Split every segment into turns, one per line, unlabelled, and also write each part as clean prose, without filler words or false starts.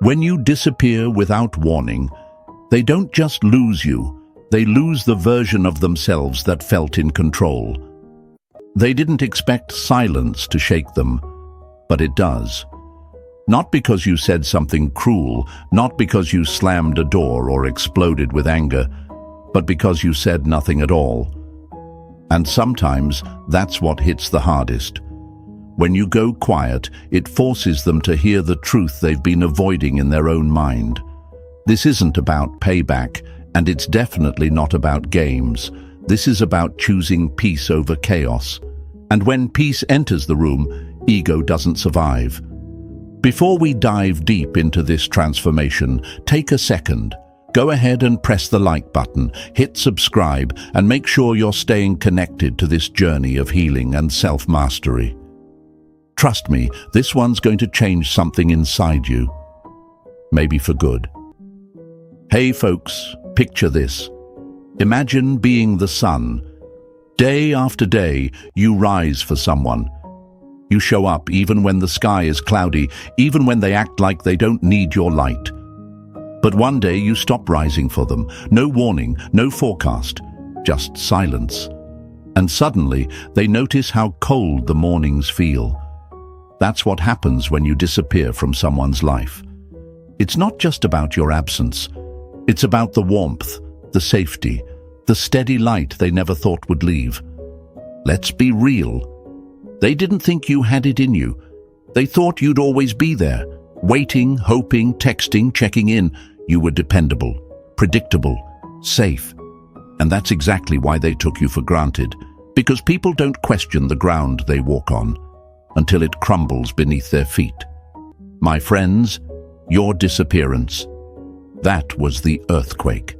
When you disappear without warning, they don't just lose you, they lose the version of themselves that felt in control. They didn't expect silence to shake them, but it does. Not because you said something cruel, not because you slammed a door or exploded with anger, but because you said nothing at all. And sometimes that's what hits the hardest. When you go quiet, it forces them to hear the truth they've been avoiding in their own mind. This isn't about payback, and it's definitely not about games. This is about choosing peace over chaos. And when peace enters the room, ego doesn't survive. Before we dive deep into this transformation, take a second. Go ahead and press the like button, hit subscribe, and make sure you're staying connected to this journey of healing and self-mastery. Trust me, this one's going to change something inside you. Maybe for good. Hey folks, picture this. Imagine being the sun. Day after day, you rise for someone. You show up even when the sky is cloudy, even when they act like they don't need your light. But one day you stop rising for them. No warning, no forecast, just silence. And suddenly they notice how cold the mornings feel. That's what happens when you disappear from someone's life. It's not just about your absence. It's about the warmth, the safety, the steady light they never thought would leave. Let's be real. They didn't think you had it in you. They thought you'd always be there, waiting, hoping, texting, checking in. You were dependable, predictable, safe. And that's exactly why they took you for granted, because people don't question the ground they walk on until it crumbles beneath their feet. My friends, your disappearance, that was the earthquake.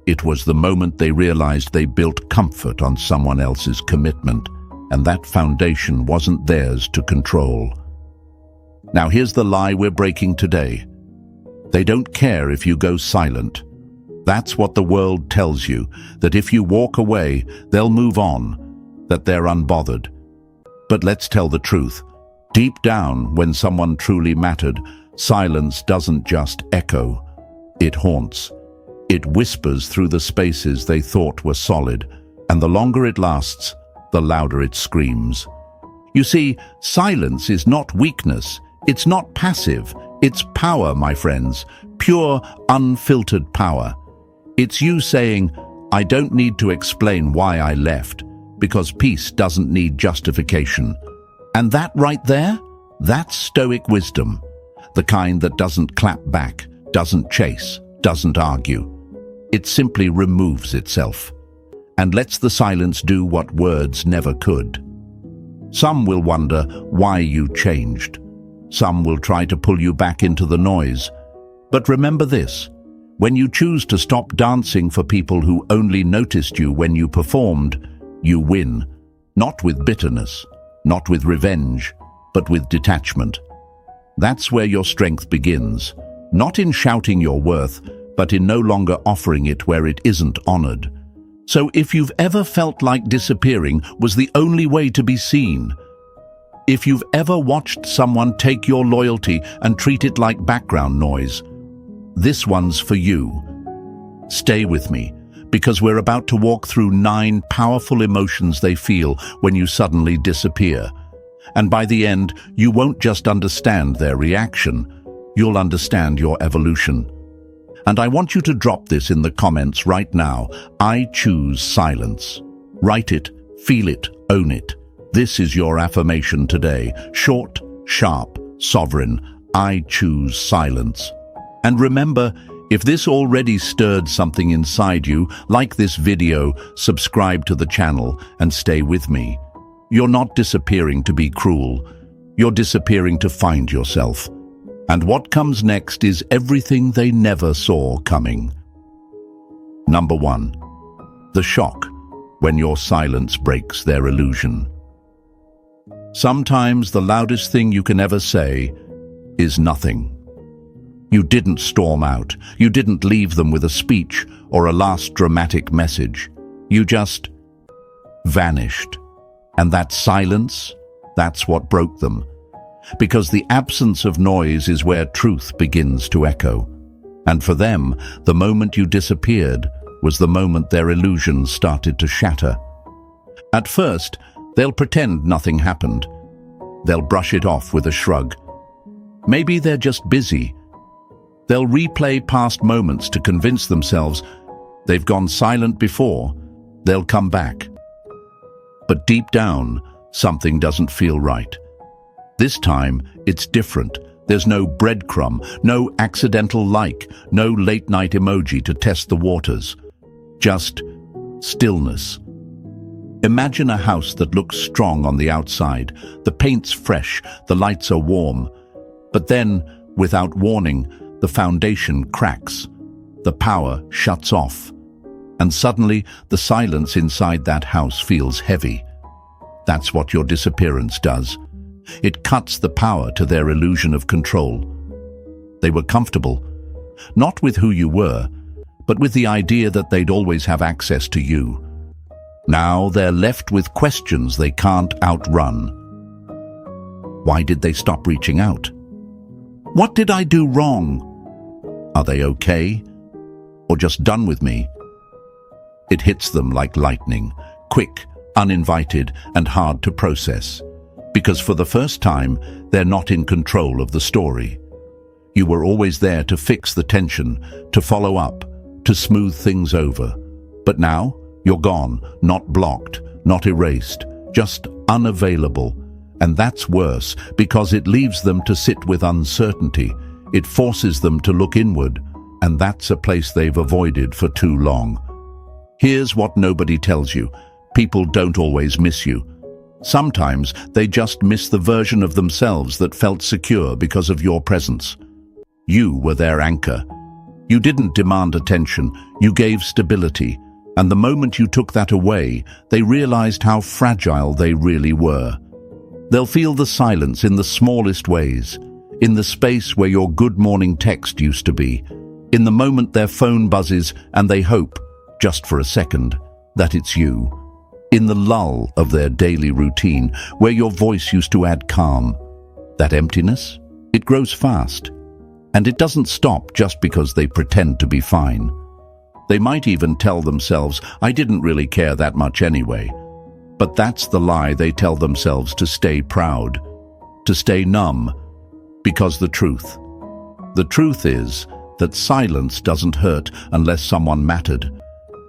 It was the moment they realized they built comfort on someone else's commitment, and that foundation wasn't theirs to control. Now here's the lie we're breaking today. They don't care if you go silent. That's what the world tells you, that if you walk away, they'll move on, that they're unbothered. But let's tell the truth. Deep down, when someone truly mattered, silence doesn't just echo. It haunts. It whispers through the spaces they thought were solid, and the longer it lasts, the louder it screams. You see, silence is not weakness. It's not passive. It's power, my friends. Pure, unfiltered power. It's you saying, I don't need to explain why I left, because peace doesn't need justification. And that right there, that's Stoic wisdom. The kind that doesn't clap back, doesn't chase, doesn't argue. It simply removes itself and lets the silence do what words never could. Some will wonder why you changed. Some will try to pull you back into the noise. But remember this, when you choose to stop dancing for people who only noticed you when you performed, you win, not with bitterness, not with revenge, but with detachment. That's where your strength begins, not in shouting your worth, but in no longer offering it where it isn't honored. So if you've ever felt like disappearing was the only way to be seen, if you've ever watched someone take your loyalty and treat it like background noise, this one's for you. Stay with me, because we're about to walk through 9 powerful emotions they feel when you suddenly disappear. And by the end, you won't just understand their reaction, you'll understand your evolution. And I want you to drop this in the comments right now. I choose silence. Write it, feel it, own it. This is your affirmation today. Short, sharp, sovereign. I choose silence. And remember, if this already stirred something inside you, like this video, subscribe to the channel and stay with me. You're not disappearing to be cruel. You're disappearing to find yourself. And what comes next is everything they never saw coming. Number 1. The shock, when your silence breaks their illusion. Sometimes the loudest thing you can ever say is nothing. You didn't storm out. You didn't leave them with a speech or a last dramatic message. You just vanished. And that silence, that's what broke them. because the absence of noise is where truth begins to echo. And for them, the moment you disappeared was the moment their illusions started to shatter. At first, they'll pretend nothing happened. They'll brush it off with a shrug. Maybe they're just busy. They'll replay past moments to convince themselves they've gone silent before. They'll come back. But deep down, something doesn't feel right. This time, it's different. There's no breadcrumb, no accidental like, no late-night emoji to test the waters. Just stillness. Imagine a house that looks strong on the outside. The paint's fresh, the lights are warm. But then, without warning, the foundation cracks. The power shuts off. And suddenly, the silence inside that house feels heavy. That's what your disappearance does. It cuts the power to their illusion of control. They were comfortable, not with who you were, but with the idea that they'd always have access to you. Now they're left with questions they can't outrun. Why did they stop reaching out? What did I do wrong? Are they okay? Or just done with me? It hits them like lightning, quick, uninvited, and hard to process. Because for the first time, they're not in control of the story. You were always there to fix the tension, to follow up, to smooth things over. But now, you're gone, not blocked, not erased, just unavailable. And that's worse, because it leaves them to sit with uncertainty. It forces them to look inward, and that's a place they've avoided for too long. Here's what nobody tells you. People don't always miss you. Sometimes they just miss the version of themselves that felt secure because of your presence. You were their anchor. You didn't demand attention, you gave stability, and the moment you took that away, they realized how fragile they really were. They'll feel the silence in the smallest ways, in the space where your good morning text used to be, in the moment their phone buzzes and they hope, just for a second, that it's you. In the lull of their daily routine, where your voice used to add calm. That emptiness, it grows fast. And it doesn't stop just because they pretend to be fine. They might even tell themselves, I didn't really care that much anyway. But that's the lie they tell themselves to stay proud, to stay numb, because the truth is that silence doesn't hurt unless someone mattered.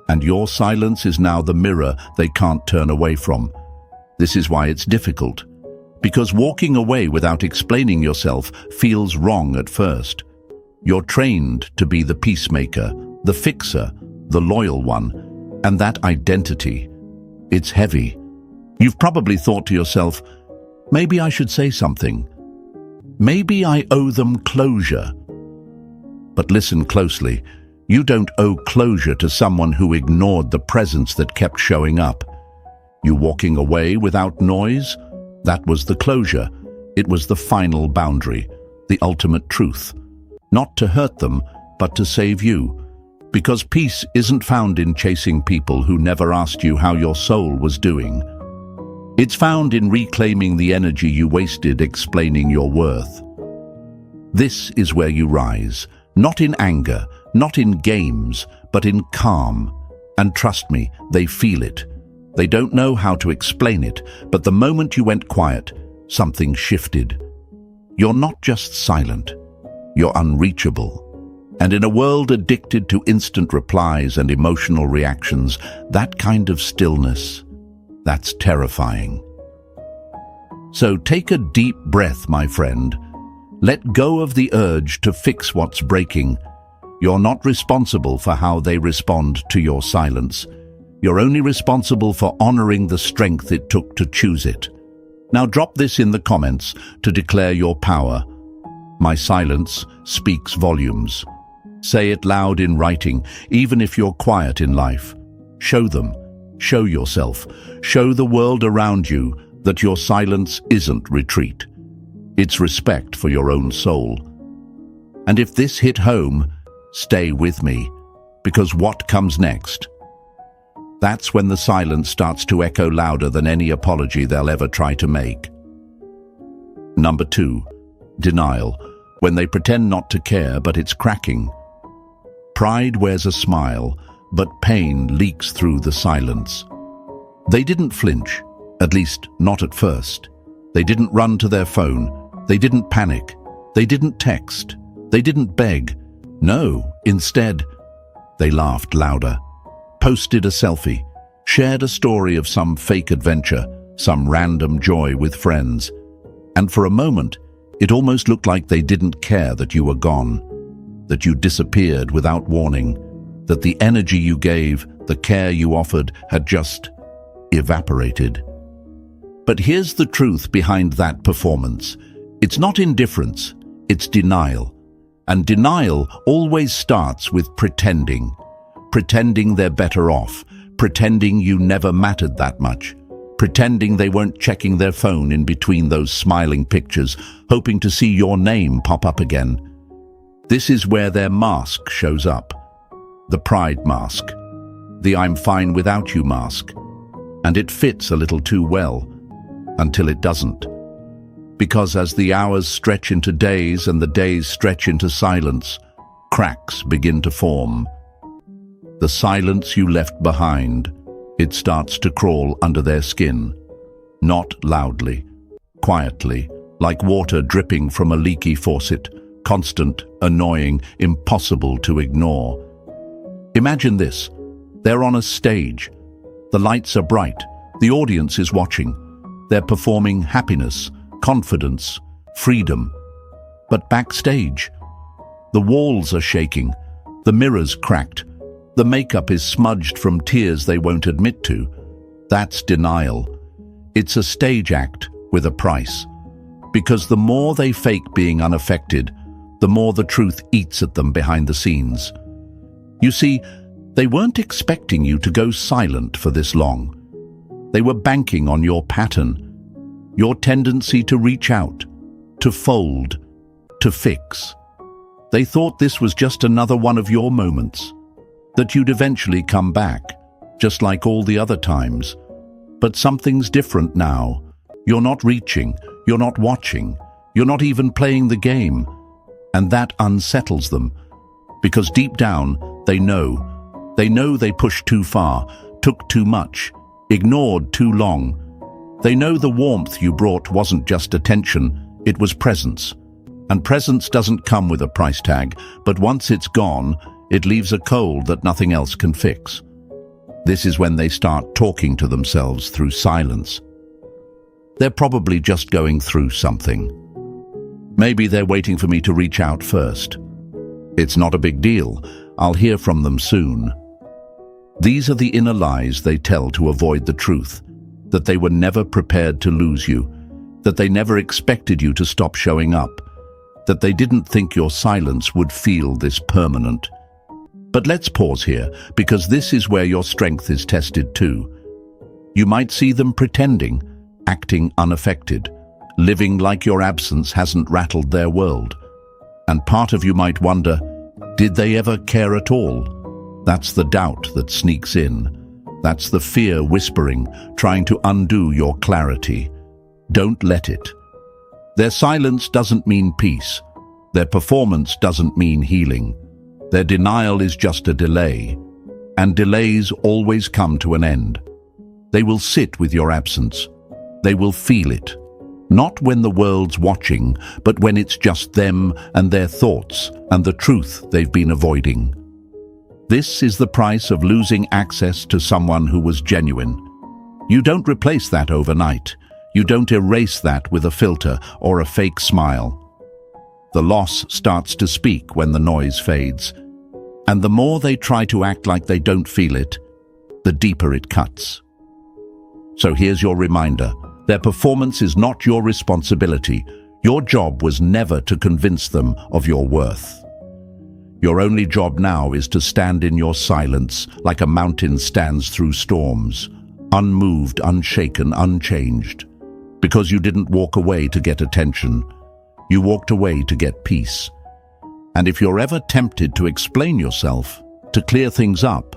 And your silence is now the mirror they can't turn away from. This is why it's difficult. Because walking away without explaining yourself feels wrong at first. You're trained to be the peacemaker, the fixer, the loyal one. And that identity, it's heavy. You've probably thought to yourself, maybe I should say something. Maybe I owe them closure. But listen closely. You don't owe closure to someone who ignored the presence that kept showing up. You walking away without noise? That was the closure. It was the final boundary, the ultimate truth. Not to hurt them, but to save you. Because peace isn't found in chasing people who never asked you how your soul was doing. It's found in reclaiming the energy you wasted explaining your worth. This is where you rise, not in anger, not in games, but in calm. And trust me, they feel it. They don't know how to explain it, but the moment you went quiet, something shifted. You're not just silent, you're unreachable. And in a world addicted to instant replies and emotional reactions, that kind of stillness, that's terrifying. So take a deep breath, my friend. Let go of the urge to fix what's breaking. You're not responsible for how they respond to your silence. You're only responsible for honoring the strength it took to choose it. Now drop this in the comments to declare your power. My silence speaks volumes. Say it loud in writing, even if you're quiet in life. Show them, show yourself, show the world around you that your silence isn't retreat. It's respect for your own soul. And if this hit home, stay with me, because what comes next? That's when the silence starts to echo louder than any apology they'll ever try to make. Number 2, denial, when they pretend not to care but it's cracking. Pride wears a smile, but pain leaks through the silence. They didn't flinch, at least not at first. They didn't run to their phone. They didn't panic. They didn't text. They didn't beg. No, instead, they laughed louder, posted a selfie, shared a story of some fake adventure, some random joy with friends. And for a moment, it almost looked like they didn't care that you were gone, that you disappeared without warning, that the energy you gave, the care you offered, had just evaporated. But here's the truth behind that performance. It's not indifference, it's denial. And denial always starts with pretending. Pretending they're better off, pretending you never mattered that much, pretending they weren't checking their phone in between those smiling pictures, hoping to see your name pop up again. This is where their mask shows up. The pride mask. The I'm fine without you mask. And it fits a little too well, until it doesn't. Because as the hours stretch into days and the days stretch into silence, cracks begin to form. The silence you left behind, it starts to crawl under their skin. Not loudly, quietly, like water dripping from a leaky faucet, constant, annoying, impossible to ignore. Imagine this. They're on a stage. The lights are bright. The audience is watching. They're performing happiness, confidence, freedom. But backstage, the walls are shaking, the mirrors cracked, the makeup is smudged from tears they won't admit to. That's denial. It's a stage act with a price. Because the more they fake being unaffected, the more the truth eats at them behind the scenes. You see, they weren't expecting you to go silent for this long. They were banking on your pattern, your tendency to reach out, to fold, to fix. They thought this was just another one of your moments, that you'd eventually come back, just like all the other times. But something's different now. You're not reaching, you're not watching, you're not even playing the game. And that unsettles them, because deep down, they know they pushed too far, took too much, ignored too long. They know the warmth you brought wasn't just attention, it was presence. And presence doesn't come with a price tag, but once it's gone, it leaves a cold that nothing else can fix. This is when they start talking to themselves through silence. They're probably just going through something. Maybe they're waiting for me to reach out first. It's not a big deal. I'll hear from them soon. These are the inner lies they tell to avoid the truth, that they were never prepared to lose you, that they never expected you to stop showing up, that they didn't think your silence would feel this permanent. But let's pause here, because this is where your strength is tested too. You might see them pretending, acting unaffected, living like your absence hasn't rattled their world. And part of you might wonder, did they ever care at all? That's the doubt that sneaks in. That's the fear whispering, trying to undo your clarity. Don't let it. Their silence doesn't mean peace. Their performance doesn't mean healing. Their denial is just a delay. And delays always come to an end. They will sit with your absence. They will feel it. Not when the world's watching, but when it's just them and their thoughts and the truth they've been avoiding. This is the price of losing access to someone who was genuine. You don't replace that overnight. You don't erase that with a filter or a fake smile. The loss starts to speak when the noise fades. And the more they try to act like they don't feel it, the deeper it cuts. So here's your reminder. Their performance is not your responsibility. Your job was never to convince them of your worth. Your only job now is to stand in your silence like a mountain stands through storms, unmoved, unshaken, unchanged. Because you didn't walk away to get attention. You walked away to get peace. And if you're ever tempted to explain yourself, to clear things up,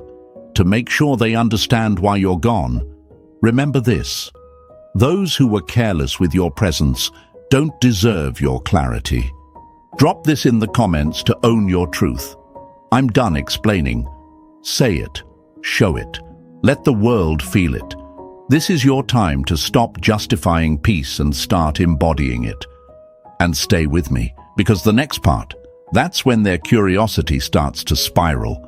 to make sure they understand why you're gone, remember this. Those who were careless with your presence don't deserve your clarity. Drop this in the comments to own your truth. I'm done explaining. Say it. Show it. Let the world feel it. This is your time to stop justifying peace and start embodying it. And stay with me, because the next part, that's when their curiosity starts to spiral,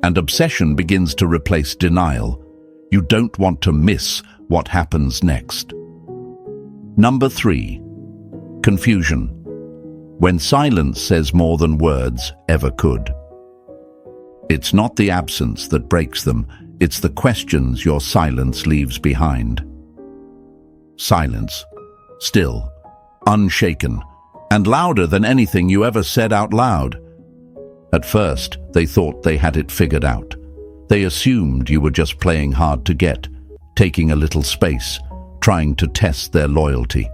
and obsession begins to replace denial. You don't want to miss what happens next. Number 3. Confusion. When silence says more than words ever could. It's not the absence that breaks them, it's the questions your silence leaves behind. Silence, still, unshaken, and louder than anything you ever said out loud. At first, they thought they had it figured out. They assumed you were just playing hard to get, taking a little space, trying to test their loyalty.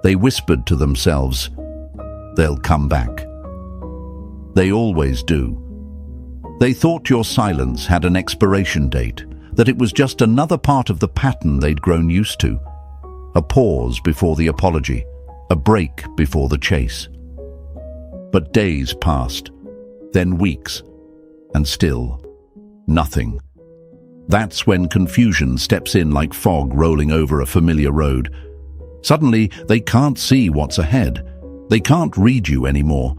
They whispered to themselves, "They'll come back." They always do. They thought your silence had an expiration date, that it was just another part of the pattern they'd grown used to. A pause before the apology, a break before the chase. But days passed, then weeks, and still, nothing. That's when confusion steps in like fog rolling over a familiar road. Suddenly, they can't see what's ahead. They can't read you anymore.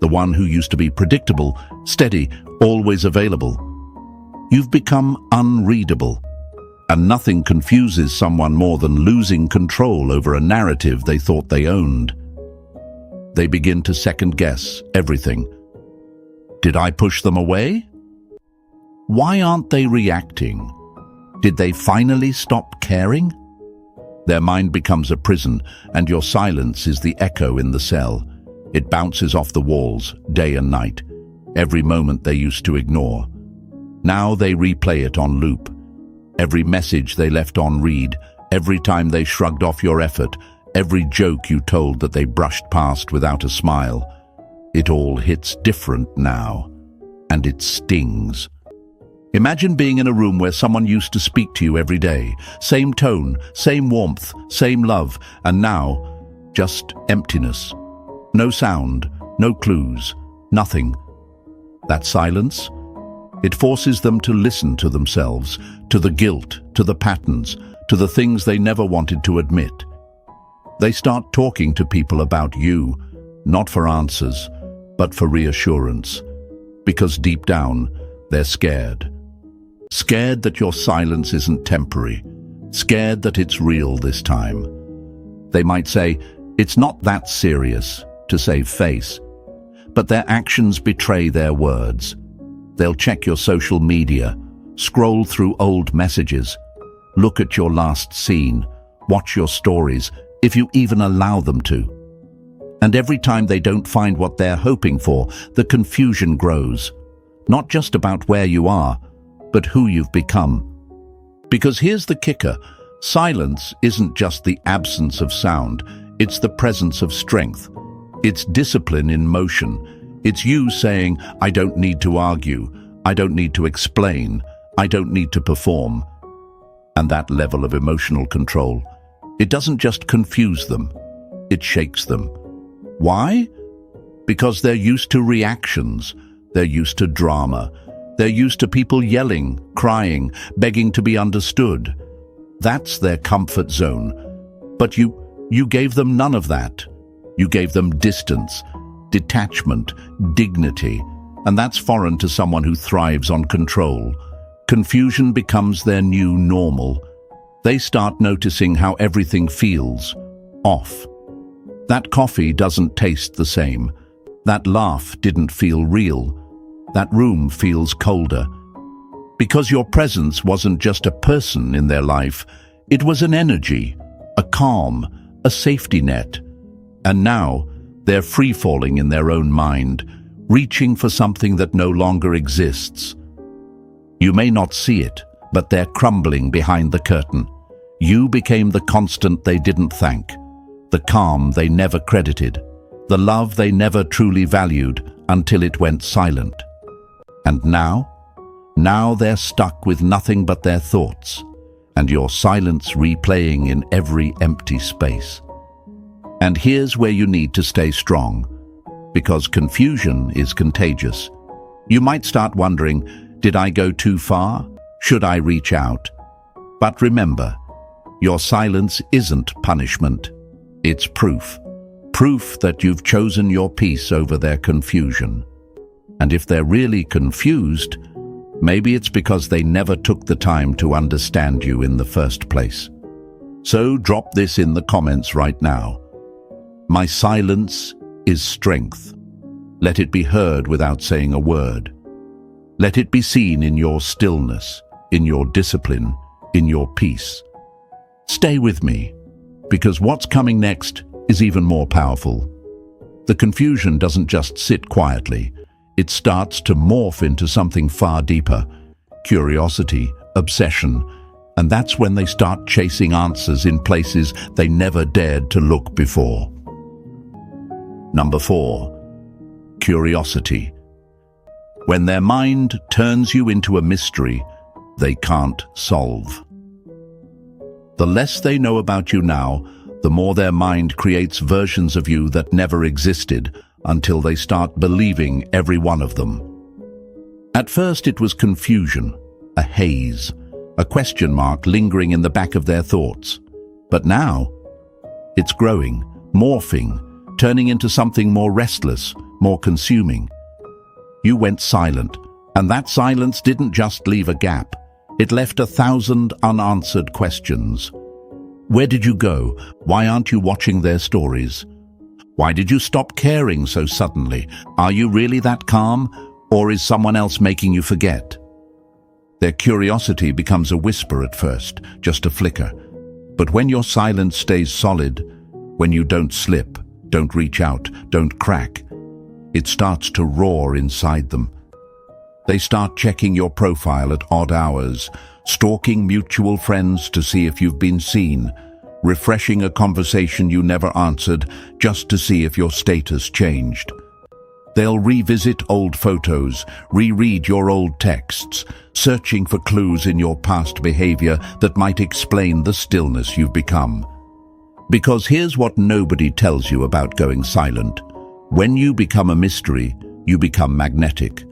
The one who used to be predictable, steady, always available. You've become unreadable, and nothing confuses someone more than losing control over a narrative they thought they owned. They begin to second-guess everything. Did I push them away? Why aren't they reacting? Did they finally stop caring? Their mind becomes a prison, and your silence is the echo in the cell. It bounces off the walls, day and night, every moment they used to ignore. Now they replay it on loop. Every message they left on read, every time they shrugged off your effort, every joke you told that they brushed past without a smile. It all hits different now, and it stings. Imagine being in a room where someone used to speak to you every day. Same tone, same warmth, same love, and now, just emptiness. No sound, no clues, nothing. That silence? It forces them to listen to themselves, to the guilt, to the patterns, to the things they never wanted to admit. They start talking to people about you, not for answers, but for reassurance. Because deep down, they're scared. Scared that your silence isn't temporary. Scared that it's real this time. They might say, "It's not that serious," to save face. But their actions betray their words. They'll check your social media, scroll through old messages, look at your last scene, watch your stories, if you even allow them to. And every time they don't find what they're hoping for, the confusion grows. Not just about where you are, but who you've become. Because here's the kicker, silence isn't just the absence of sound, it's the presence of strength. It's discipline in motion. It's you saying, "I don't need to argue, I don't need to explain, I don't need to perform." And that level of emotional control, it doesn't just confuse them, it shakes them. Why? Because they're used to reactions, they're used to drama, they're used to people yelling, crying, begging to be understood. That's their comfort zone. But you gave them none of that. You gave them distance, detachment, dignity, and that's foreign to someone who thrives on control. Confusion becomes their new normal. They start noticing how everything feels off. That coffee doesn't taste the same. That laugh didn't feel real. That room feels colder. Because your presence wasn't just a person in their life, it was an energy, a calm, a safety net. And now, they're free-falling in their own mind, reaching for something that no longer exists. You may not see it, but they're crumbling behind the curtain. You became the constant they didn't thank, the calm they never credited, the love they never truly valued until it went silent. And now they're stuck with nothing but their thoughts, and your silence replaying in every empty space. And here's where you need to stay strong, because confusion is contagious. You might start wondering, did I go too far? Should I reach out? But remember, your silence isn't punishment. It's proof. Proof that you've chosen your peace over their confusion. And if they're really confused, maybe it's because they never took the time to understand you in the first place. So drop this in the comments right now. My silence is strength. Let it be heard without saying a word. Let it be seen in your stillness, in your discipline, in your peace. Stay with me, because what's coming next is even more powerful. The confusion doesn't just sit quietly. It starts to morph into something far deeper. Curiosity, obsession, and that's when they start chasing answers in places they never dared to look before. Number 4. Curiosity. When their mind turns you into a mystery they can't solve. The less they know about you now, the more their mind creates versions of you that never existed until they start believing every one of them. At first it was confusion, a haze, a question mark lingering in the back of their thoughts. But now, it's growing, morphing, turning into something more restless, more consuming. You went silent, and that silence didn't just leave a gap. It left 1,000 unanswered questions. Where did you go? Why aren't you watching their stories? Why did you stop caring so suddenly? Are you really that calm, or is someone else making you forget? Their curiosity becomes a whisper at first, just a flicker. But when your silence stays solid, when you don't slip, don't reach out, don't crack, it starts to roar inside them. They start checking your profile at odd hours, stalking mutual friends to see if you've been seen, refreshing a conversation you never answered just to see if your status changed. They'll revisit old photos, reread your old texts, searching for clues in your past behavior that might explain the stillness you've become. Because here's what nobody tells you about going silent. When you become a mystery, you become magnetic.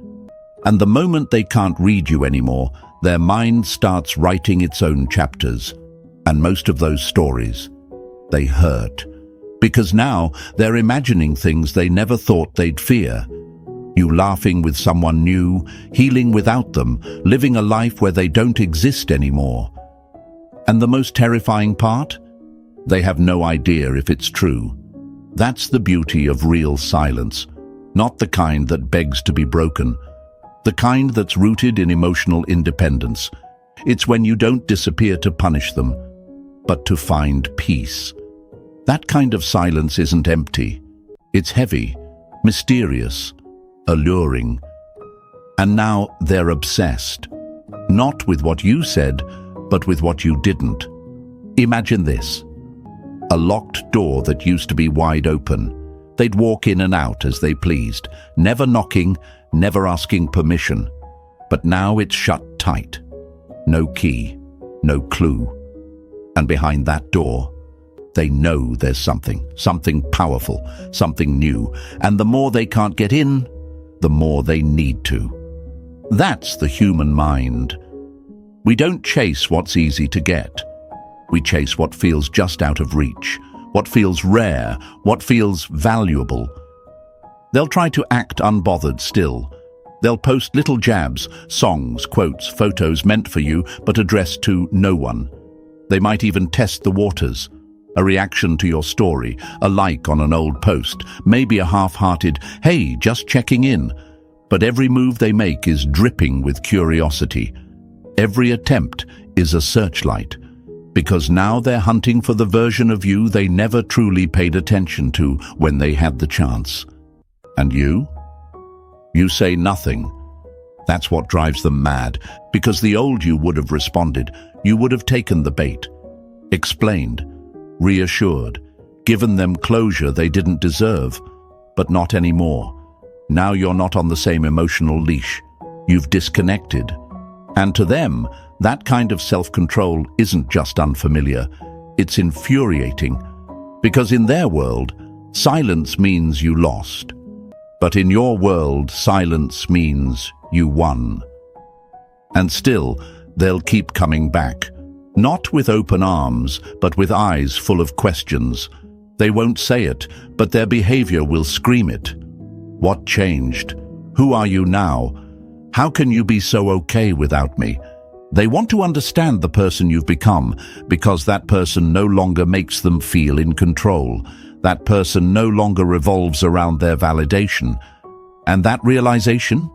And the moment they can't read you anymore, their mind starts writing its own chapters. And most of those stories, they hurt. Because now they're imagining things they never thought they'd fear. You laughing with someone new, healing without them, living a life where they don't exist anymore. And the most terrifying part? They have no idea if it's true. That's the beauty of real silence, not the kind that begs to be broken, the kind that's rooted in emotional independence. It's when you don't disappear to punish them, but to find peace. That kind of silence isn't empty. It's heavy, mysterious, alluring. And now they're obsessed, not with what you said, but with what you didn't. Imagine this. A locked door that used to be wide open. They'd walk in and out as they pleased, never knocking, never asking permission. But now it's shut tight. No key, no clue. And behind that door, they know there's something powerful, something new. And the more they can't get in, the more they need to. That's the human mind. We don't chase what's easy to get. We chase what feels just out of reach, what feels rare, what feels valuable. They'll try to act unbothered still. They'll post little jabs, songs, quotes, photos meant for you but addressed to no one. They might even test the waters. A reaction to your story, a like on an old post, maybe a half-hearted, "Hey, just checking in." But every move they make is dripping with curiosity. Every attempt is a searchlight. Because now they're hunting for the version of you they never truly paid attention to when they had the chance. And you? You say nothing. That's what drives them mad, because the old you would have responded. You would have taken the bait, explained, reassured, given them closure they didn't deserve, but not anymore. Now you're not on the same emotional leash. You've disconnected. And to them, that kind of self-control isn't just unfamiliar, it's infuriating. Because in their world, silence means you lost. But in your world, silence means you won. And still, they'll keep coming back. Not with open arms, but with eyes full of questions. They won't say it, but their behavior will scream it. What changed? Who are you now? How can you be so okay without me? They want to understand the person you've become, because that person no longer makes them feel in control. That person no longer revolves around their validation. And that realization?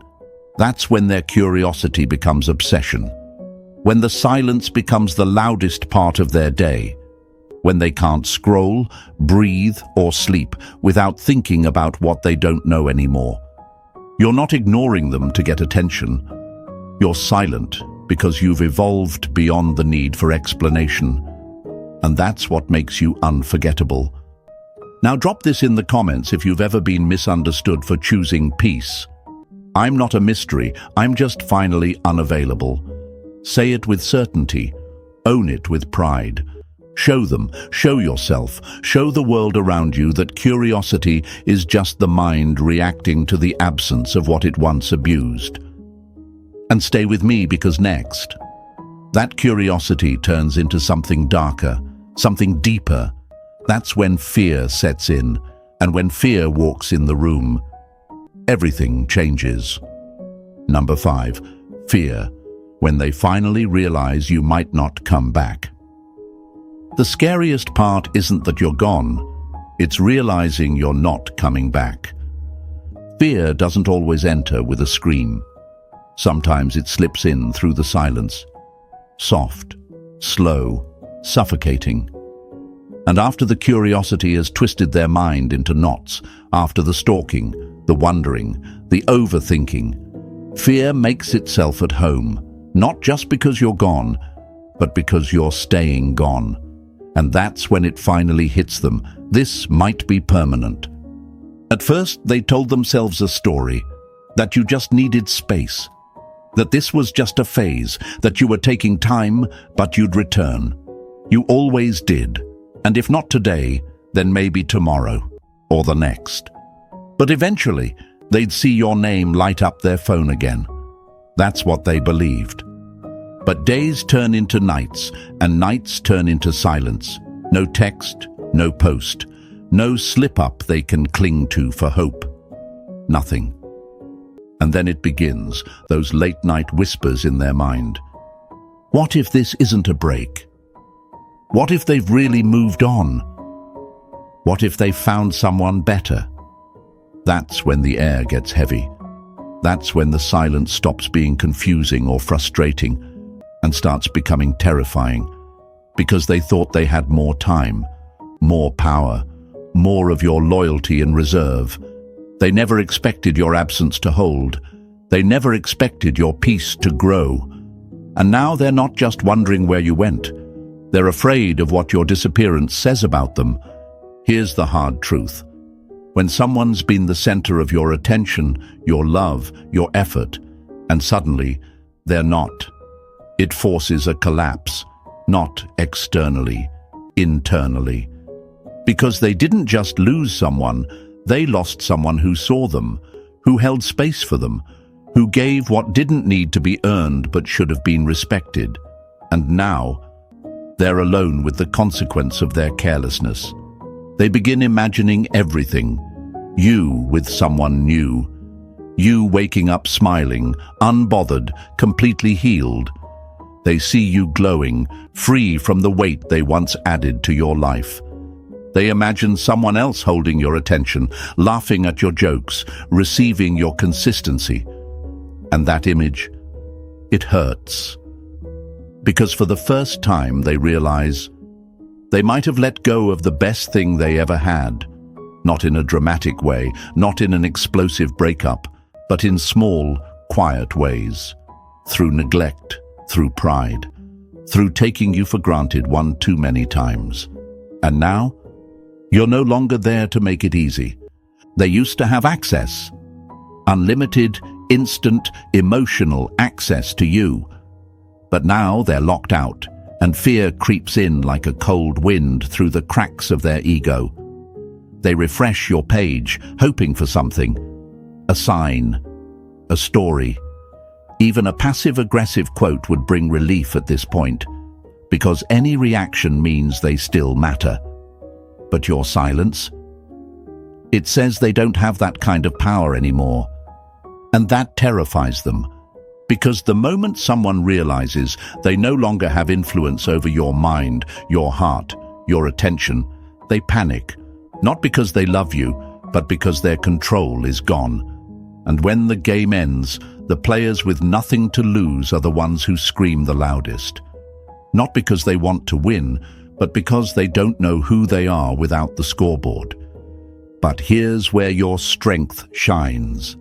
That's when their curiosity becomes obsession. When the silence becomes the loudest part of their day. When they can't scroll, breathe, or sleep without thinking about what they don't know anymore. You're not ignoring them to get attention. You're silent because you've evolved beyond the need for explanation. And that's what makes you unforgettable. Now drop this in the comments if you've ever been misunderstood for choosing peace. I'm not a mystery, I'm just finally unavailable. Say it with certainty. Own it with pride. Show them, show yourself, show the world around you that curiosity is just the mind reacting to the absence of what it once abused. And stay with me, because next, that curiosity turns into something darker, something deeper. That's when fear sets in, and when fear walks in the room, everything changes. Number 5, fear. When they finally realize you might not come back. The scariest part isn't that you're gone, it's realizing you're not coming back. Fear doesn't always enter with a scream. Sometimes it slips in through the silence. Soft, slow, suffocating. And after the curiosity has twisted their mind into knots, after the stalking, the wondering, the overthinking, fear makes itself at home. Not just because you're gone, but because you're staying gone. And that's when it finally hits them. This might be permanent. At first, they told themselves a story, that you just needed space, that this was just a phase, that you were taking time, but you'd return. You always did. And if not today, then maybe tomorrow, or the next. But eventually, they'd see your name light up their phone again. That's what they believed. But days turn into nights, and nights turn into silence. No text, no post, no slip-up they can cling to for hope. Nothing. And then it begins, those late-night whispers in their mind. What if this isn't a break? What if they've really moved on? What if they've found someone better? That's when the air gets heavy. That's when the silence stops being confusing or frustrating and starts becoming terrifying, because they thought they had more time, more power, more of your loyalty and reserve. They never expected your absence to hold. They never expected your peace to grow. And now they're not just wondering where you went. They're afraid of what your disappearance says about them. Here's the hard truth. When someone's been the center of your attention, your love, your effort, and suddenly they're not, it forces a collapse, not externally, internally. Because they didn't just lose someone, they lost someone who saw them, who held space for them, who gave what didn't need to be earned but should have been respected. And now, they're alone with the consequence of their carelessness. They begin imagining everything. You with someone new. You waking up smiling, unbothered, completely healed. They see you glowing, free from the weight they once added to your life. They imagine someone else holding your attention, laughing at your jokes, receiving your consistency. And that image, it hurts. Because for the first time they realize they might have let go of the best thing they ever had. Not in a dramatic way, not in an explosive breakup, but in small, quiet ways. Through neglect, through pride, through taking you for granted one too many times. And now, you're no longer there to make it easy. They used to have access. Unlimited, instant, emotional access to you. But now they're locked out, and fear creeps in like a cold wind through the cracks of their ego. They refresh your page, hoping for something, a sign, a story. Even a passive-aggressive quote would bring relief at this point, because any reaction means they still matter. But your silence? It says they don't have that kind of power anymore. And that terrifies them, because the moment someone realizes they no longer have influence over your mind, your heart, your attention, they panic, not because they love you, but because their control is gone. And when the game ends, the players with nothing to lose are the ones who scream the loudest. Not because they want to win, but because they don't know who they are without the scoreboard. But here's where your strength shines.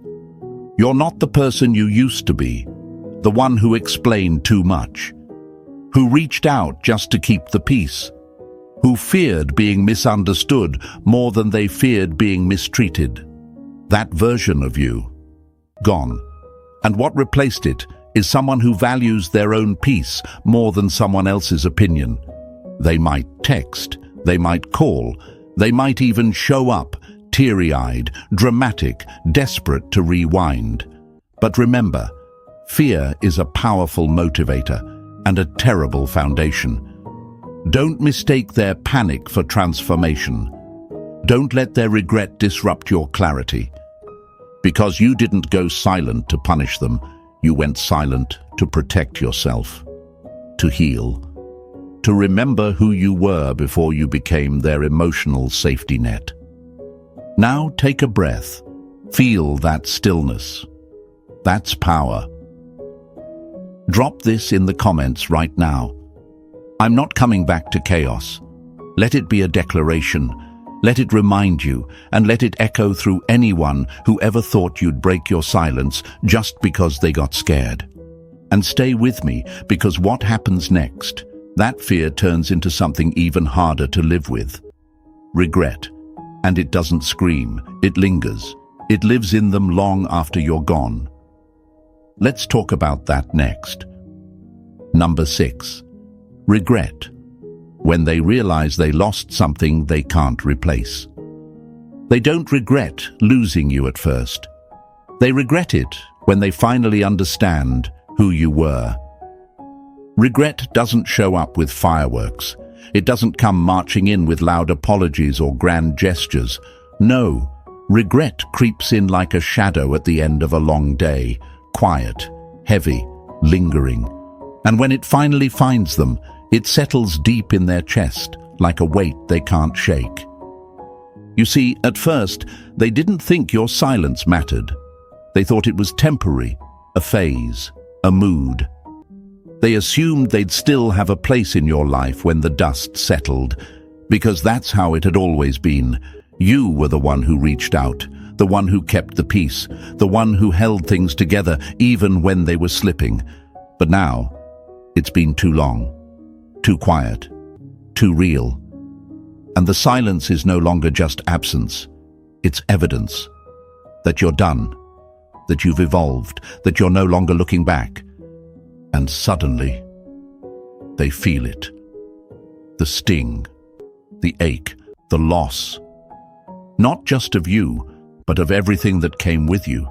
You're not the person you used to be, the one who explained too much, who reached out just to keep the peace, who feared being misunderstood more than they feared being mistreated. That version of you, gone. And what replaced it is someone who values their own peace more than someone else's opinion. They might text, they might call, they might even show up, teary-eyed, dramatic, desperate to rewind. But remember, fear is a powerful motivator and a terrible foundation. Don't mistake their panic for transformation. Don't let their regret disrupt your clarity. Because you didn't go silent to punish them, you went silent to protect yourself, to heal, to remember who you were before you became their emotional safety net. Now take a breath. Feel that stillness. That's power. Drop this in the comments right now. I'm not coming back to chaos. Let it be a declaration. Let it remind you, and let it echo through anyone who ever thought you'd break your silence just because they got scared. And stay with me, because what happens next, that fear turns into something even harder to live with. Regret. And it doesn't scream, it lingers. It lives in them long after you're gone. Let's talk about that next. Number 6. Regret. When they realize they lost something they can't replace. They don't regret losing you at first. They regret it when they finally understand who you were. Regret doesn't show up with fireworks. It doesn't come marching in with loud apologies or grand gestures. No, regret creeps in like a shadow at the end of a long day, quiet, heavy, lingering. And when it finally finds them, it settles deep in their chest, like a weight they can't shake. You see, at first, they didn't think your silence mattered. They thought it was temporary, a phase, a mood. They assumed they'd still have a place in your life when the dust settled, because that's how it had always been. You were the one who reached out, the one who kept the peace, the one who held things together even when they were slipping. But now, it's been too long. Too quiet, too real. And the silence is no longer just absence. It's evidence that you're done, that you've evolved, that you're no longer looking back. And suddenly, they feel it. The sting, the ache, the loss. Not just of you, but of everything that came with you.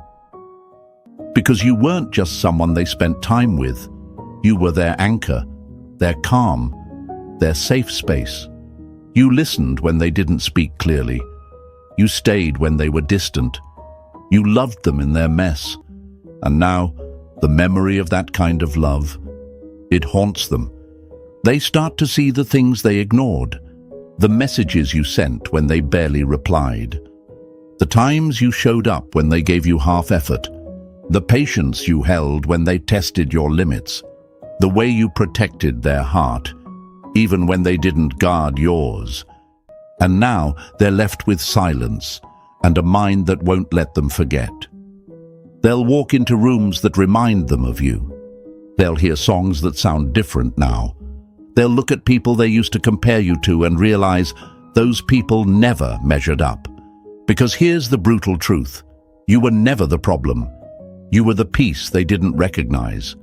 Because you weren't just someone they spent time with. You were their anchor, their calm, their safe space. You listened when they didn't speak clearly. You stayed when they were distant. You loved them in their mess. And now, the memory of that kind of love, it haunts them. They start to see the things they ignored, the messages you sent when they barely replied, the times you showed up when they gave you half effort, the patience you held when they tested your limits, the way you protected their heart, even when they didn't guard yours. And now they're left with silence and a mind that won't let them forget. They'll walk into rooms that remind them of you. They'll hear songs that sound different now. They'll look at people they used to compare you to and realize those people never measured up. Because here's the brutal truth. You were never the problem. You were the piece they didn't recognize.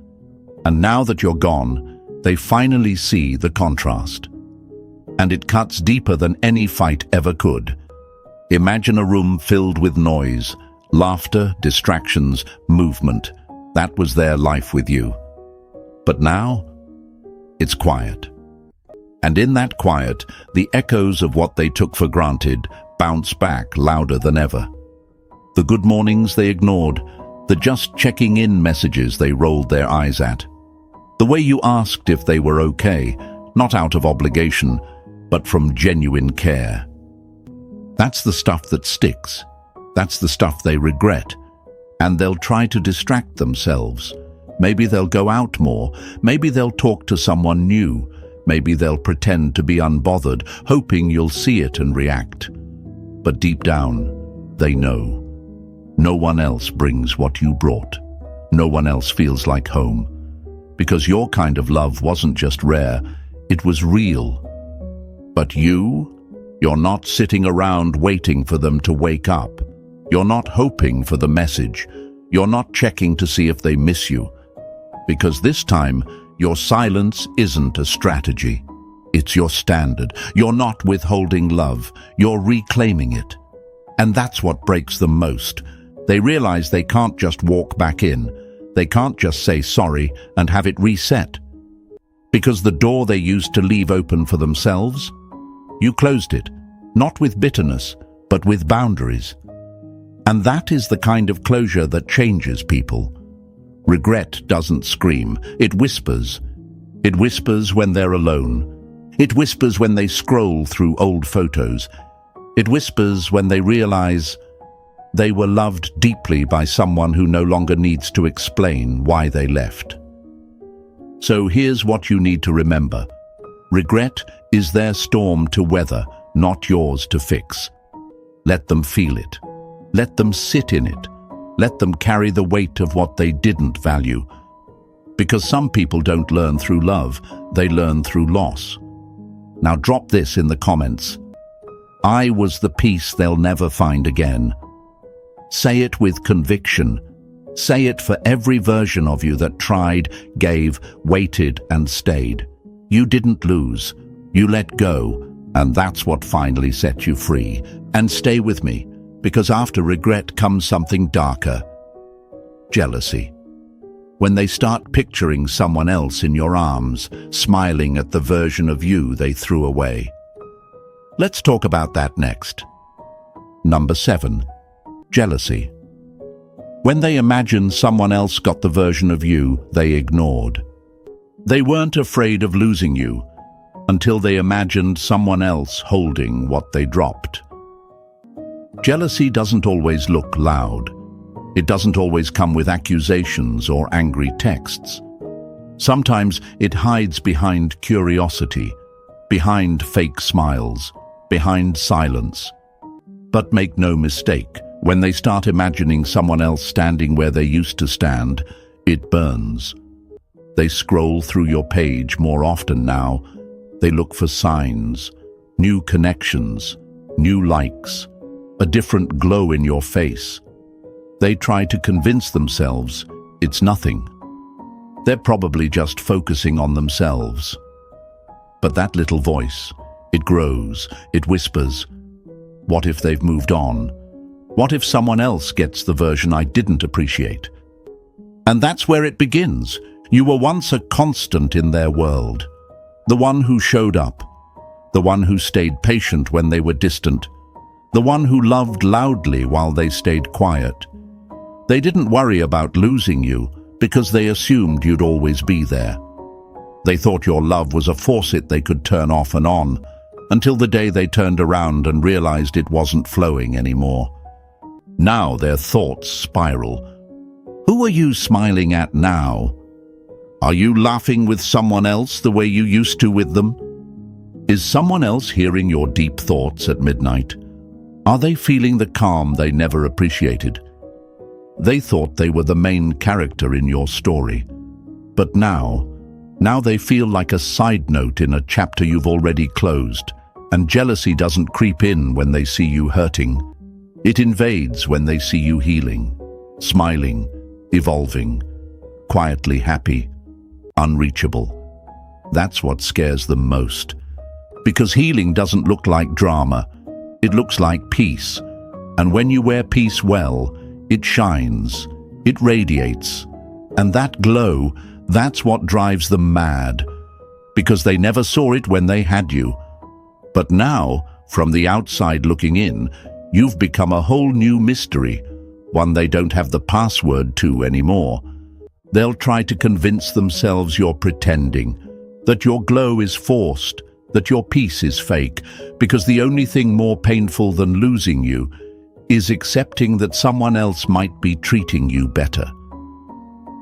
And now that you're gone, They finally see the contrast. And it cuts deeper than any fight ever could. Imagine a room filled with noise, laughter, distractions, movement. That was their life with you. But now, it's quiet. And in that quiet, the echoes of what they took for granted bounce back louder than ever. The good mornings they ignored, the just checking in messages they rolled their eyes at. The way you asked if they were okay, not out of obligation, but from genuine care. That's the stuff that sticks. That's the stuff they regret. And they'll try to distract themselves. Maybe they'll go out more. Maybe they'll talk to someone new. Maybe they'll pretend to be unbothered, hoping you'll see it and react. But deep down, they know. No one else brings what you brought. No one else feels like home. Because your kind of love wasn't just rare, it was real. But you're not sitting around waiting for them to wake up. You're not hoping for the message. You're not checking to see if they miss you. Because this time, your silence isn't a strategy. It's your standard. You're not withholding love. You're reclaiming it. And that's what breaks them most. They realize they can't just walk back in. They can't just say sorry and have it reset. Because the door they used to leave open for themselves, you closed it, not with bitterness, but with boundaries. And that is the kind of closure that changes people. Regret doesn't scream, it whispers. It whispers when they're alone. It whispers when they scroll through old photos. It whispers when they realize they were loved deeply by someone who no longer needs to explain why they left. So here's what you need to remember. Regret is their storm to weather, not yours to fix. Let them feel it. Let them sit in it. Let them carry the weight of what they didn't value. Because some people don't learn through love, they learn through loss. Now drop this in the comments. I was the peace they'll never find again. Say it with conviction. Say it for every version of you that tried, gave, waited, and stayed. You didn't lose. You let go, and that's what finally set you free. And stay with me, because after regret comes something darker. Jealousy. When they start picturing someone else in your arms, smiling at the version of you they threw away. Let's talk about that next. Number 7. Jealousy. When they imagine someone else got the version of you they ignored. They weren't afraid of losing you until they imagined someone else holding what they dropped. Jealousy doesn't always look loud. It doesn't always come with accusations or angry texts. Sometimes it hides behind curiosity, behind fake smiles, behind silence. But make no mistake, when they start imagining someone else standing where they used to stand, it burns. They scroll through your page more often now. They look for signs, new connections, new likes, a different glow in your face. They try to convince themselves it's nothing. They're probably just focusing on themselves. But that little voice, it grows, it whispers. What if they've moved on? What if someone else gets the version I didn't appreciate? And that's where it begins. You were once a constant in their world. The one who showed up. The one who stayed patient when they were distant. The one who loved loudly while they stayed quiet. They didn't worry about losing you because they assumed you'd always be there. They thought your love was a faucet they could turn off and on, until the day they turned around and realized it wasn't flowing anymore. Now their thoughts spiral. Who are you smiling at now? Are you laughing with someone else the way you used to with them? Is someone else hearing your deep thoughts at midnight? Are they feeling the calm they never appreciated? They thought they were the main character in your story. But now they feel like a side note in a chapter you've already closed, and jealousy doesn't creep in when they see you hurting. It invades when they see you healing, smiling, evolving, quietly happy, unreachable. That's what scares them most. Because healing doesn't look like drama, it looks like peace. And when you wear peace well, it shines, it radiates. And that glow, that's what drives them mad. Because they never saw it when they had you. But now, from the outside looking in, you've become a whole new mystery, one they don't have the password to anymore. They'll try to convince themselves you're pretending, that your glow is forced, that your peace is fake, because the only thing more painful than losing you is accepting that someone else might be treating you better.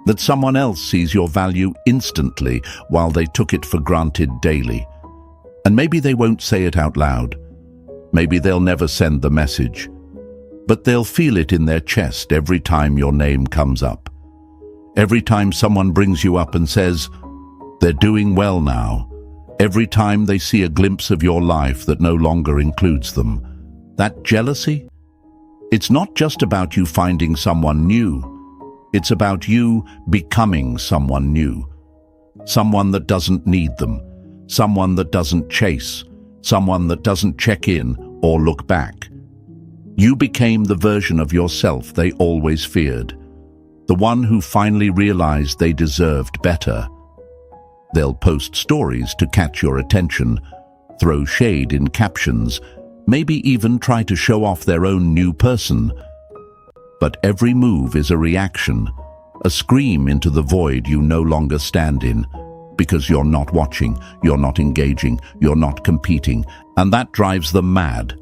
That someone else sees your value instantly while they took it for granted daily. And maybe they won't say it out loud. Maybe they'll never send the message. But they'll feel it in their chest every time your name comes up. Every time someone brings you up and says, they're doing well now. Every time they see a glimpse of your life that no longer includes them. That jealousy? It's not just about you finding someone new. It's about you becoming someone new. Someone that doesn't need them. Someone that doesn't chase. Someone that doesn't check in or look back. You became the version of yourself they always feared. The one who finally realized they deserved better. They'll post stories to catch your attention, throw shade in captions, maybe even try to show off their own new person. But every move is a reaction, a scream into the void you no longer stand in, because you're not watching, you're not engaging, you're not competing, and that drives them mad.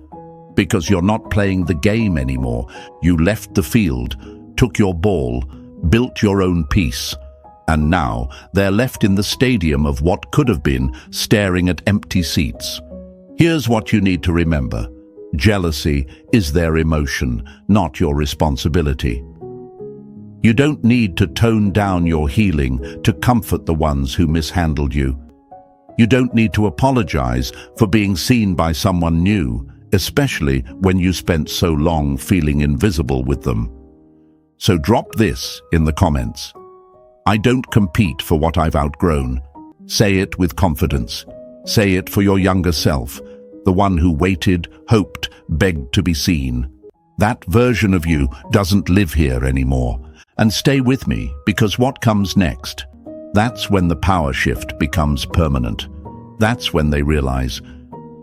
Because you're not playing the game anymore. You left the field, took your ball, built your own peace, and now they're left in the stadium of what could have been, staring at empty seats. Here's what you need to remember. Jealousy is their emotion, not your responsibility. You don't need to tone down your healing to comfort the ones who mishandled you. You don't need to apologize for being seen by someone new, especially when you spent so long feeling invisible with them. So drop this in the comments. I don't compete for what I've outgrown. Say it with confidence. Say it for your younger self, the one who waited, hoped, begged to be seen. That version of you doesn't live here anymore. And stay with me, because what comes next? That's when the power shift becomes permanent. That's when they realize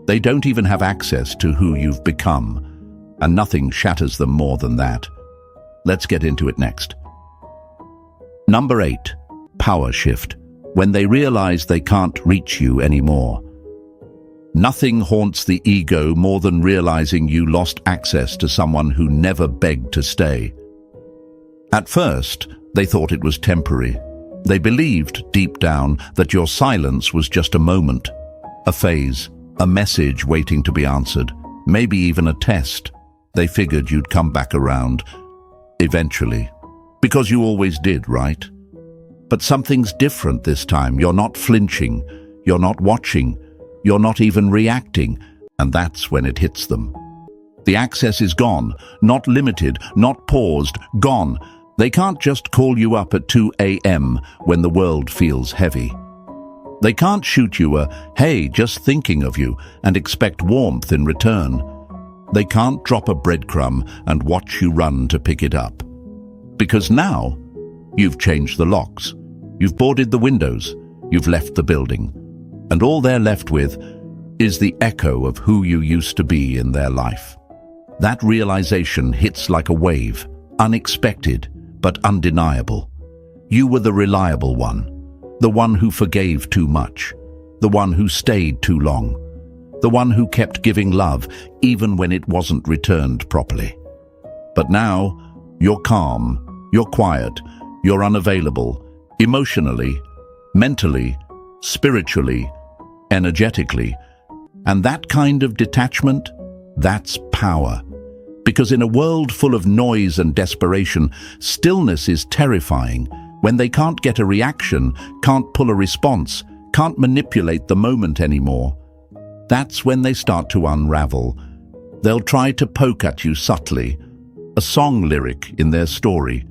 they don't even have access to who you've become, and nothing shatters them more than that. Let's get into it next. Number 8, power shift. When they realize they can't reach you anymore. Nothing haunts the ego more than realizing you lost access to someone who never begged to stay. At first, they thought it was temporary. They believed, deep down, that your silence was just a moment, a phase, a message waiting to be answered, maybe even a test. They figured you'd come back around, eventually. Because you always did, right? But something's different this time. You're not flinching, you're not watching, you're not even reacting, and that's when it hits them. The access is gone, not limited, not paused, gone. They can't just call you up at 2 a.m. when the world feels heavy. They can't shoot you a, hey, just thinking of you, and expect warmth in return. They can't drop a breadcrumb and watch you run to pick it up. Because now, you've changed the locks, you've boarded the windows, you've left the building, and all they're left with is the echo of who you used to be in their life. That realization hits like a wave, unexpected, but undeniable. You were the reliable one, the one who forgave too much, the one who stayed too long, the one who kept giving love even when it wasn't returned properly. But now, you're calm, you're quiet, you're unavailable, emotionally, mentally, spiritually, energetically. And that kind of detachment, that's power. Because in a world full of noise and desperation, stillness is terrifying. When they can't get a reaction, can't pull a response, can't manipulate the moment anymore, that's when they start to unravel. They'll try to poke at you subtly, a song lyric in their story,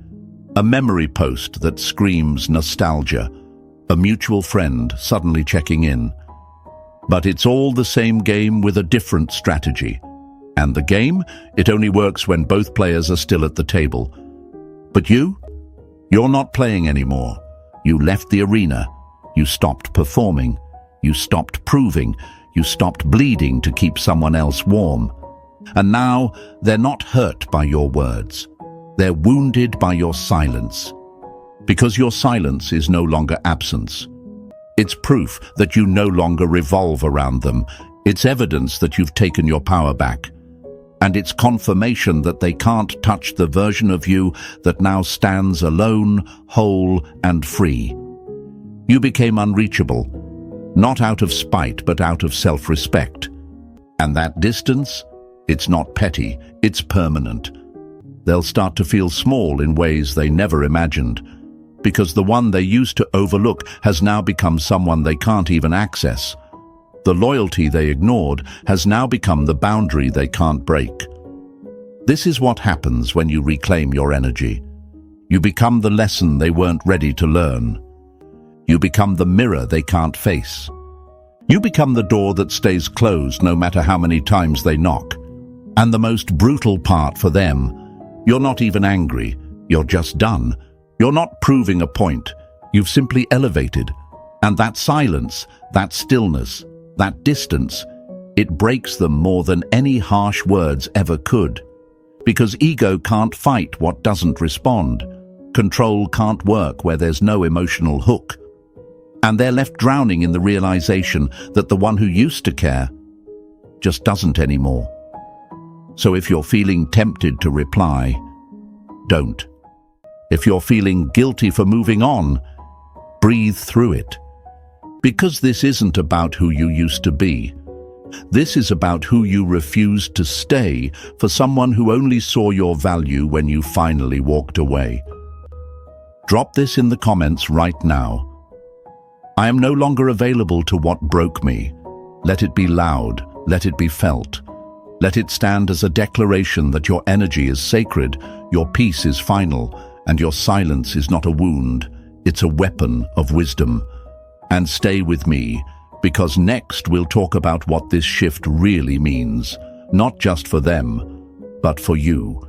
a memory post that screams nostalgia, a mutual friend suddenly checking in. But it's all the same game with a different strategy. And the game, it only works when both players are still at the table. But you're not playing anymore. You left the arena. You stopped performing. You stopped proving. You stopped bleeding to keep someone else warm. And now they're not hurt by your words. They're wounded by your silence. Because your silence is no longer absence. It's proof that you no longer revolve around them. It's evidence that you've taken your power back. And it's confirmation that they can't touch the version of you that now stands alone, whole, and free. You became unreachable, not out of spite, but out of self-respect. And that distance, it's not petty, it's permanent. They'll start to feel small in ways they never imagined, because the one they used to overlook has now become someone they can't even access. The loyalty they ignored has now become the boundary they can't break. This is what happens when you reclaim your energy. You become the lesson they weren't ready to learn. You become the mirror they can't face. You become the door that stays closed no matter how many times they knock. And the most brutal part for them, you're not even angry, you're just done. You're not proving a point, you've simply elevated. And that silence, that stillness, that distance, it breaks them more than any harsh words ever could. Because ego can't fight what doesn't respond. Control can't work where there's no emotional hook. And they're left drowning in the realization that the one who used to care just doesn't anymore. So if you're feeling tempted to reply, don't. If you're feeling guilty for moving on, breathe through it. Because this isn't about who you used to be. This is about who you refused to stay for someone who only saw your value when you finally walked away. Drop this in the comments right now. I am no longer available to what broke me. Let it be loud. Let it be felt. Let it stand as a declaration that your energy is sacred, your peace is final, and your silence is not a wound. It's a weapon of wisdom. And stay with me, because next we'll talk about what this shift really means, not just for them, but for you.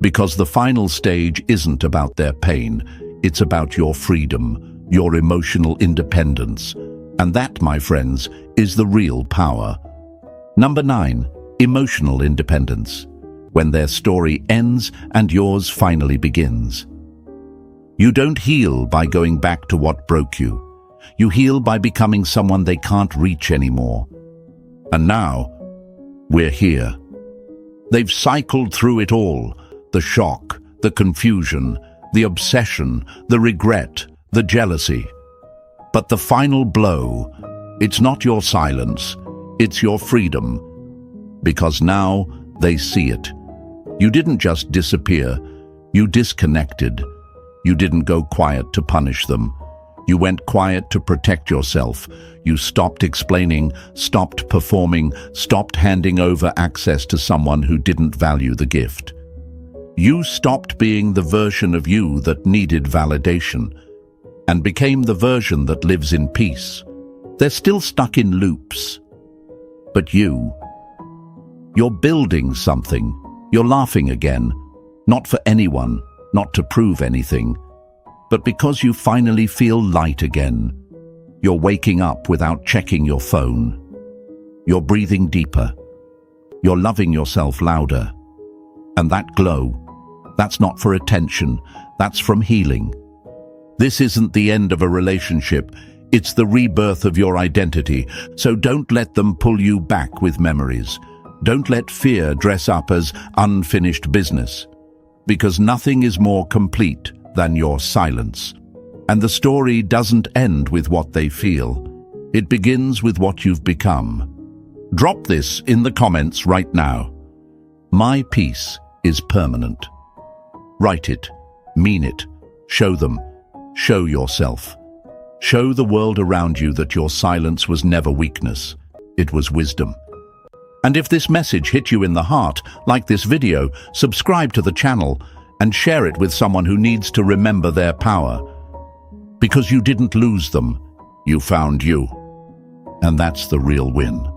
Because the final stage isn't about their pain, it's about your freedom, your emotional independence. And that, my friends, is the real power. Number 9, emotional independence. When their story ends and yours finally begins. You don't heal by going back to what broke you. You heal by becoming someone they can't reach anymore. And now, we're here. They've cycled through it all. The shock, the confusion, the obsession, the regret, the jealousy. But the final blow, it's not your silence, it's your freedom. Because now they see it. You didn't just disappear, you disconnected. You didn't go quiet to punish them. You went quiet to protect yourself. You stopped explaining, stopped performing, stopped handing over access to someone who didn't value the gift. You stopped being the version of you that needed validation and became the version that lives in peace. They're still stuck in loops. But you're building something. You're laughing again, not for anyone, not to prove anything, but because you finally feel light again. You're waking up without checking your phone. You're breathing deeper. You're loving yourself louder. And that glow, that's not for attention, that's from healing. This isn't the end of a relationship, it's the rebirth of your identity, so don't let them pull you back with memories. Don't let fear dress up as unfinished business, because nothing is more complete than your silence. And the story doesn't end with what they feel. It begins with what you've become. Drop this in the comments right now. My peace is permanent. Write it, mean it, show them, show yourself. Show the world around you that your silence was never weakness, it was wisdom. And if this message hit you in the heart, like this video, subscribe to the channel, and share it with someone who needs to remember their power. Because you didn't lose them, you found you. And that's the real win.